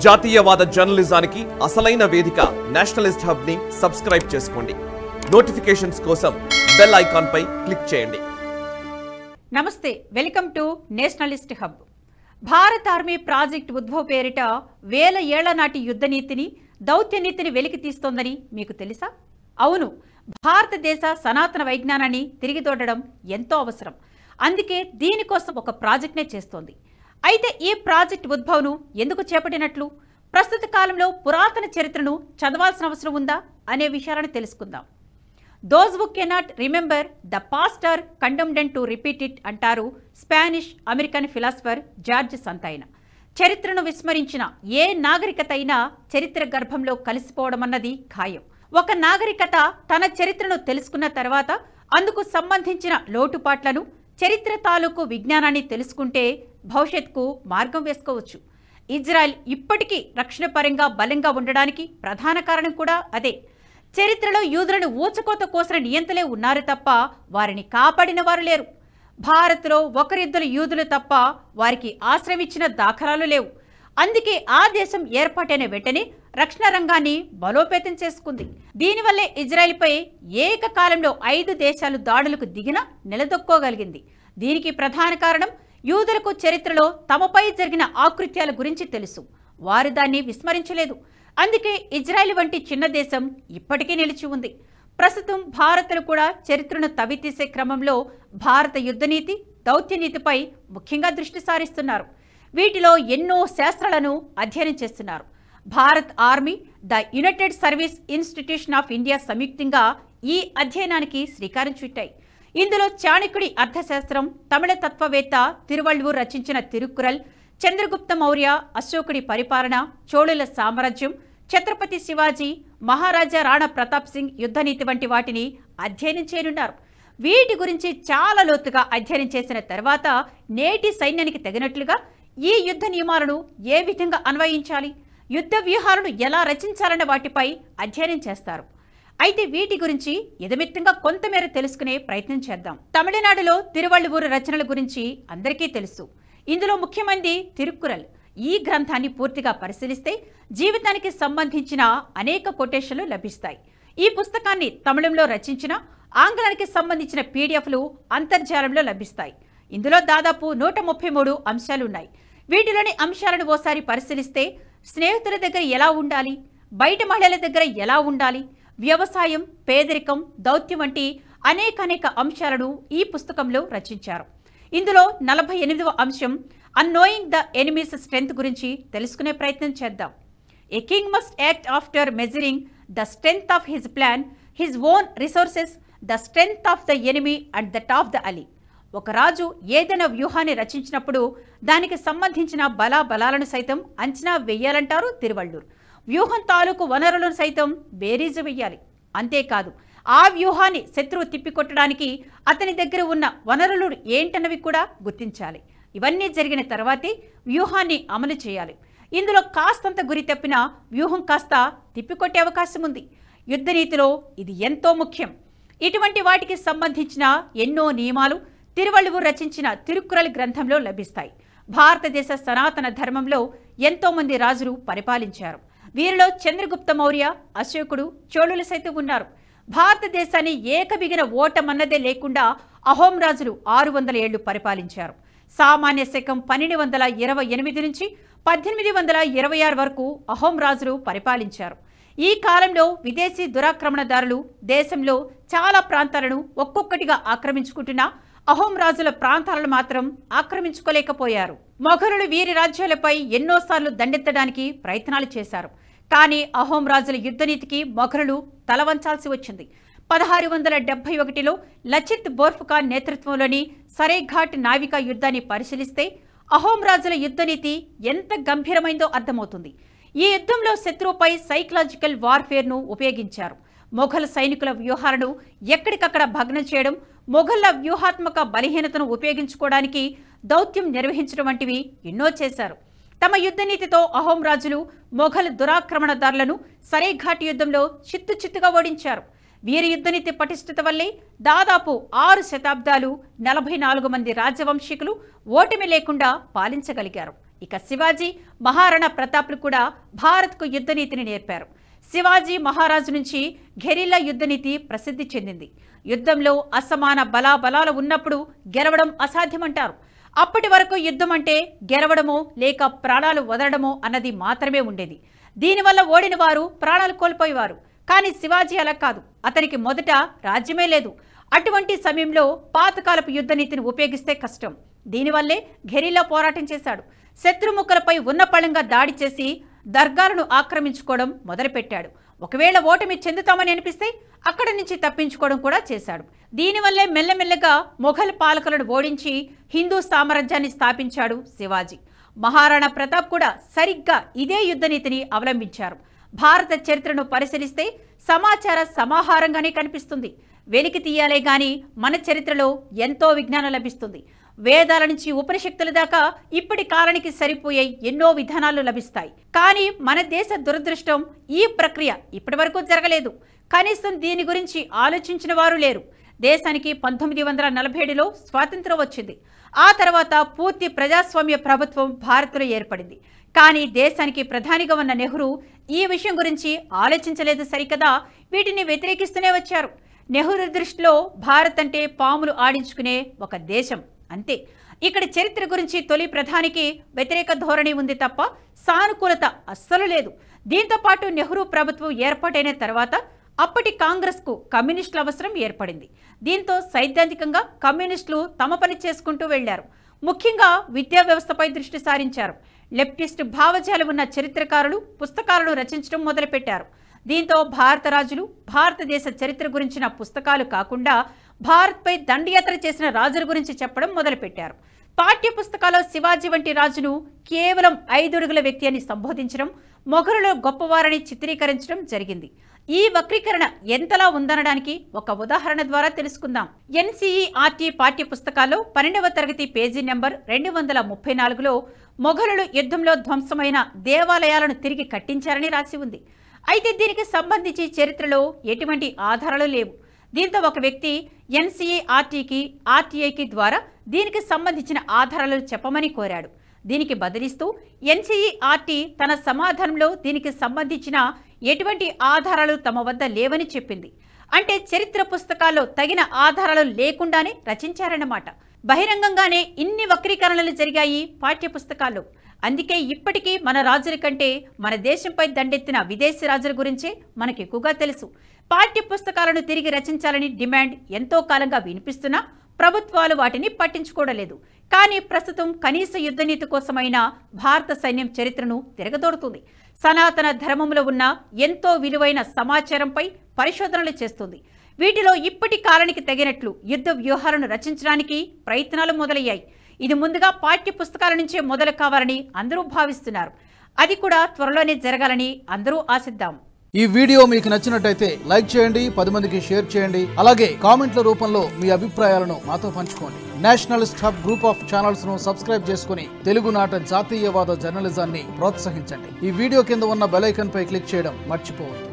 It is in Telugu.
జాతీయవాద జర్నలిజానికి అసలైన వేదిక నేషనలిస్ట్ హబ్ ని సబ్స్క్రైబ్ చేసుకోండి. నోటిఫికేషన్స్ కోసం బెల్ ఐకాన్ పై క్లిక్ చేయండి. నమస్తే, వెల్కమ్ టు నేషనలిస్ట్ హబ్. భారత ఆర్మీ ప్రాజెక్ట్ ఉద్భవ్ పేరిట వేల ఏళ్ల నాటి యుద్ధ నీతిని, దౌత్య నీతిని వెలికి తీస్తోందని మీకు తెలుసా? అవును, భారతదేశ సనాతన వైజ్ఞానాన్ని తిరిగిదోడడం ఎంతో అవసరం. అందుకే దీనికోసం ఒక ప్రాజెక్ట్నే చేస్తోంది. అయితే ఈ ప్రాజెక్ట్ ఉద్భవ్ను ఎందుకు చేపట్టినట్లు, ప్రస్తుత కాలంలో పురాతన చరిత్రను చదవాల్సిన అవసరం ఉందా అనే విషయాలను తెలుసుకుందాం. Those who cannot remember the past are condemned to repeat it అంటారు Spanish American philosopher George Santayana. చరిత్రను విస్మరించిన ఏ నాగరికత అయినా చరిత్ర గర్భంలో కలిసిపోవడం అన్నది ఖాయం. ఒక నాగరికత తన చరిత్రను తెలుసుకున్న తర్వాత అందుకు సంబంధించిన లోటుపాట్లను, చరిత్ర తాలూకు విజ్ఞానాన్ని తెలుసుకుంటే భవిష్యత్తుకు మార్గం వేసుకోవచ్చు. ఇజ్రాయెల్ ఇప్పటికీ రక్షణ పరంగా బలంగా ఉండడానికి ప్రధాన కారణం కూడా అదే. చరిత్రలో యూదులను ఊచకోత కోసిన నియంతలే ఉన్నారు తప్ప వారిని కాపాడిన వారు లేరు. భారత్లో ఒకరిద్దరు యూదులు తప్ప వారికి ఆశ్రయం ఇచ్చిన దాఖలాలు లేవు. అందుకే ఆ దేశం ఏర్పాటైన వెంటనే రక్షణ రంగాన్ని బలోపేతం చేసుకుంది. దీనివల్లే ఇజ్రాయెల్పై ఏకకాలంలో 5 దేశాలు దాడులకు దిగినా నిలదొక్కోగలిగింది. దీనికి ప్రధాన కారణం యూదులకు చరిత్రలో తమపై జరిగిన ఆకృత్యాల గురించి తెలుసు. వారు దాన్ని విస్మరించలేదు. అందుకే ఇజ్రాయెల్ వంటి చిన్న దేశం ఇప్పటికీ నిలిచి ఉంది. ప్రస్తుతం భారత్లో కూడా చరిత్రను తవ్వితీసే క్రమంలో భారత యుద్ధనీతి, దౌత్యనీతిపై ముఖ్యంగా దృష్టి సారిస్తున్నారు. వీటిలో ఎన్నో శాస్త్రాలను అధ్యయనం చేస్తున్నారు. Bharat army, the United service institution of India సంయుక్తంగా ఈ అధ్యయనానికి శ్రీకారం చుట్టాయి. ఇందులో చాణక్యుడి అర్థశాస్త్రం, తమిళ తత్వవేత్త తిరువళ్ళూర్ రచించిన తిరుక్కురల్, చంద్రగుప్త మౌర్య, అశోకుడి పరిపాలన, చోళుల సామ్రాజ్యం, ఛత్రపతి శివాజీ, మహారాజా రాణా ప్రతాప్ సింగ్ యుద్ధనీతి వంటి వాటిని అధ్యయనం చేయనున్నారు. వీటి గురించి చాలా లోతుగా అధ్యయనం చేసిన తర్వాత నేటి సైన్యానికి తగినట్లుగా ఈ యుద్ధ నియమాలను ఏ విధంగా అన్వయించాలి, యుద్ధ వ్యూహాలను ఎలా రచించాలన్న వాటిపై అధ్యయనం చేస్తారు. అయితే వీటి గురించి ఇదమిత్తంగా కొంతమేర తెలుసుకునే ప్రయత్నం చేద్దాం. తమిళనాడులో తిరువళ్ళూరు రచనల గురించి అందరికీ తెలుసు. ఇందులో ముఖ్యమైనది తిరుక్కురల్. ఈ గ్రంథాన్ని పూర్తిగా పరిశీలిస్తే జీవితానికి సంబంధించిన అనేక కొటేషన్లు లభిస్తాయి. ఈ పుస్తకాన్ని తమిళంలో రచించిన, ఆంగ్లానికి సంబంధించిన పీడిఎఫ్లు అంతర్జాలంలో లభిస్తాయి. ఇందులో దాదాపు 133 అంశాలున్నాయి. వీటిలోని అంశాలను ఓసారి పరిశీలిస్తే స్నేహితుల దగ్గర ఎలా ఉండాలి, బయట మహిళల దగ్గర ఎలా ఉండాలి, వ్యవసాయం, పేదరికం, దౌత్యం వంటి అనేక అంశాలను ఈ పుస్తకంలో రచించారు. ఇందులో 48వ అంశం అన్నోయింగ్ ద ఎనిమీస్ స్ట్రెంగ్త్ గురించి తెలుసుకునే ప్రయత్నం చేద్దాం. A king must act after measuring the strength of his plan, his own resources, the strength of the enemy and that of the Ali. ఒక రాజు ఏదైనా వ్యూహాన్ని రచించినప్పుడు దానికి సంబంధించిన బలాలను సైతం అంచనా వెయ్యాలంటారు తిరువళ్ళూర్. వ్యూహం తాలూకు వనరులను సైతం బేరీజు వెయ్యాలి. అంతేకాదు, ఆ వ్యూహాన్ని శత్రువు తిప్పికొట్టడానికి అతని దగ్గర ఉన్న వనరులు ఏంటన్నవి కూడా గుర్తించాలి. ఇవన్నీ జరిగిన తర్వాతే వ్యూహాన్ని అమలు చేయాలి. ఇందులో కాస్తంత గురి తప్పినా వ్యూహం కాస్త తిప్పికొట్టే అవకాశం ఉంది. యుద్ధనీతిలో ఇది ఎంతో ముఖ్యం. ఇటువంటి వాటికి సంబంధించిన ఎన్నో నియమాలు తిరువళ్ళూర్ రచించిన తిరుక్కురల్ గ్రంథంలో లభిస్తాయి. భారతదేశ సనాతన ధర్మంలో ఎంతో మంది రాజులు పరిపాలించారు. వీరిలో చంద్రగుప్త మౌర్య, అశోకుడు, చోళులు సైతం ఉన్నారు. భారతదేశాన్ని ఏకబిగిన ఓటమన్నదే లేకుండా అహోం రాజులు 600 ఏళ్లు పరిపాలించారు. సామాన్య శకం 1228 నుంచి 1826 వరకు అహోం రాజులు పరిపాలించారు. ఈ కాలంలో విదేశీ దురాక్రమణదారులు దేశంలో చాలా ప్రాంతాలను ఒక్కొక్కటిగా ఆక్రమించుకుంటున్నా అహోం రాజుల ప్రాంతాలను మాత్రం ఆక్రమించుకోలేకపోయారు. మొఘలులు వీరి రాజ్యాలపై ఎన్నోసార్లు దండెత్తడానికి ప్రయత్నాలు చేశారు. కానీ అహోం రాజుల యుద్ధనీతికి మొఘలులు తలవంచాల్సి వచ్చింది. 1671లో లచిత్ బోర్ఫుఖాన్ నేతృత్వంలోని సరైఘాట్ నావికా యుద్ధాన్ని పరిశీలిస్తే అహోం రాజుల యుద్ధనీతి ఎంత గంభీరమైందో అర్థమవుతుంది. ఈ యుద్ధంలో శత్రువుపై సైకలాజికల్ వార్ఫేర్ను ఉపయోగించారు. మొఘల్ సైనికుల వ్యూహాలను ఎక్కడికక్కడ భగ్నం చేయడం, మొఘళ్ల వ్యూహాత్మక బలహీనతను ఉపయోగించుకోవడానికి దౌత్యం నిర్వహించడం వంటివి ఎన్నో చేశారు. తమ యుద్ధనీతితో అహోం రాజులు మొఘల్ దురాక్రమణదారులను సరైఘాట్ యుద్ధంలో చిత్తుచిత్తుగా ఓడించారు. వీరి యుద్ధనీతి పటిష్టత వల్లే దాదాపు 6 శతాబ్దాలు 44 మంది రాజవంశీకులు ఓటమి లేకుండా పాలించగలిగారు. ఇక శివాజీ, మహారాణా ప్రతాప్లు కూడా భారత్కు యుద్ధనీతిని నేర్పారు. శివాజీ మహారాజు నుంచి గెరిల్లా యుద్ధనీతి ప్రసిద్ధి చెందింది. యుద్ధంలో అసమాన బలాబలాలు ఉన్నప్పుడు గెలవడం అసాధ్యమంటారు. అప్పటి వరకు యుద్ధం అంటే గెలవడమో లేక ప్రాణాలు వదలడమో అన్నది మాత్రమే ఉండేది. దీనివల్ల ఓడిన వారు ప్రాణాలు కోల్పోయేవారు. కానీ శివాజీ అలా కాదు. అతనికి మొదట రాజ్యమే లేదు. అటువంటి సమయంలో పాతకాలపు యుద్ధనీతిని ఉపయోగిస్తే కష్టం. దీనివల్లే గెరిల్లా పోరాటం చేశాడు. శత్రుముఖలపై ఉన్నపళంగా దాడి చేసి దర్గాలను ఆక్రమించుకోవడం మొదలుపెట్టాడు. ఒకవేళ ఓటమి చెందుతామని అనిపిస్తే అక్కడి నుంచి తప్పించుకోవడం కూడా చేశాడు. దీనివల్లే మెల్లమెల్లగా మొఘల్ పాలకులను ఓడించి హిందూ సామ్రాజ్యాన్ని స్థాపించాడు శివాజీ. మహారాణా ప్రతాప్ కూడా సరిగ్గా ఇదే యుద్ధనీతిని అవలంబించారు. భారత చరిత్రను పరిశీలిస్తే సమాచార సమాహారంగానే కనిపిస్తుంది. వెలికి తీయాలే గాని మన చరిత్రలో ఎంతో విజ్ఞానం లభిస్తుంది. వేదాల నుంచి ఉపనిషత్తుల దాకా ఇప్పటి కాలానికి సరిపోయే ఎన్నో విధానాలు లభిస్తాయి. కానీ మన దేశ దురదృష్టం ఈ ప్రక్రియ ఇప్పటి వరకు జరగలేదు. కనీసం దీని గురించి ఆలోచించిన వారు లేరు. దేశానికి 1947లో స్వాతంత్రం వచ్చింది. ఆ తర్వాత పూర్తి ప్రజాస్వామ్య ప్రభుత్వం భారత్లో ఏర్పడింది. కానీ దేశానికి ప్రధానిగా ఉన్న నెహ్రూ ఈ విషయం గురించి ఆలోచించలేదు సరికదా, వీటిని వ్యతిరేకిస్తూనే వచ్చారు. నెహ్రూ దృష్టిలో భారత్ అంటే పాములు ఆడించుకునే ఒక దేశం అంతే. ఇక్కడ చరిత్ర గురించి తొలి ప్రధానికి వ్యతిరేక ధోరణి ఉంది తప్ప సానుకూలత అస్సలు లేదు. దీంతో పాటు నెహ్రూ ప్రభుత్వం ఏర్పాటైన తర్వాత అప్పటి కాంగ్రెస్కు కమ్యూనిస్టుల అవసరం ఏర్పడింది. దీంతో సైద్ధాంతికంగా కమ్యూనిస్టులు తమ పని చేసుకుంటూ వెళ్లారు. ముఖ్యంగా విద్యా వ్యవస్థపై దృష్టి సారించారు. లెఫ్టిస్ట్ భావజాలు ఉన్న చరిత్రకారులు పుస్తకాలను రచించడం మొదలుపెట్టారు. దీంతో భారత రాజులు, భారతదేశ చరిత్ర గురించిన పుస్తకాలు కాకుండా భారత్పై దండయాత్ర చేసిన రాజుల గురించి చెప్పడం మొదలుపెట్టారు. పాఠ్య పుస్తకాల్లో శివాజీ వంటి రాజును కేవలం 5 అడుగుల వ్యక్తి అని సంబోధించడం, మొఘలులో గొప్పవారని చిత్రీకరించడం జరిగింది. ఈ వక్రీకరణ ఎంతలా ఉందనడానికి ఒక ఉదాహరణ ద్వారా తెలుసుకుందాం. ఎన్సీఈఆర్టీ పాఠ్య పుస్తకాల్లో 12వ తరగతి పేజీ నెంబర్ 234లో మొఘలులు యుద్ధంలో ధ్వంసమైన దేవాలయాలను తిరిగి కట్టించారని రాసి ఉంది. అయితే దీనికి సంబంధించి చరిత్రలో ఎటువంటి ఆధారాలు లేవు. దీంతో ఒక వ్యక్తి ఎన్సీఈఆర్టీకి, ఆర్టీఐకి ద్వారా దీనికి సంబంధించిన ఆధారాలు చెప్పమని కోరాడు. దీనికి బదిలిస్తూ ఎన్సీఈఆర్టీ తన సమాధానంలో దీనికి సంబంధించిన ఎటువంటి ఆధారాలు తమ వద్ద లేవని చెప్పింది. అంటే చరిత్ర పుస్తకాల్లో తగిన ఆధారాలు లేకుండానే రచించారన్నమాట. బహిరంగంగానే ఇన్ని వక్రీకరణలు జరిగాయి పాఠ్య పుస్తకాల్లో. అందుకే ఇప్పటికీ మన రాజుల కంటే మన దేశంపై దండెత్తిన విదేశీ రాజుల గురించే మనకు ఎక్కువగా తెలుసు. పాఠ్య పుస్తకాలను తిరిగి రచించాలని డిమాండ్ ఎంతో కాలంగా వినిపిస్తున్నా ప్రభుత్వాలు వాటిని పట్టించుకోవడలేదు. కానీ ప్రస్తుతం కనీస యుద్ధనీతి కోసమైనా భారత సైన్యం చరిత్రను తిరగదోడుతుంది. సనాతన ధర్మంలో ఉన్న ఎంతో విలువైన సమాచారంపై పరిశోధనలు చేస్తుంది. వీటిలో ఇప్పటి కాలానికి తగినట్లు యుద్ధ వ్యూహాలను రచించడానికి ప్రయత్నాలు మొదలయ్యాయి. ఇది ముందుగా పాఠ్య పుస్తకాల నుంచే మొదలు కావాలని అందరూ భావిస్తున్నారు. అది కూడా త్వరలోనే జరగాలని అందరూ ఆశిద్దాం. ఈ వీడియో మీకు నచ్చినట్టయితే లైక్ చేయండి, 10 మందికి షేర్ చేయండి. అలాగే కామెంట్ల రూపంలో మీ అభిప్రాయాలను మాతో పంచుకోండి. Nationalist hub group of channels ను సబ్స్క్రైబ్ చేసుకుని తెలుగునాట జాతీయవాద జర్నలిజాన్ని ప్రోత్సహించండి. ఈ వీడియో కింద ఉన్న బెల్ ఐకాన్ పై క్లిక్ చేయడం మర్చిపోవద్దు.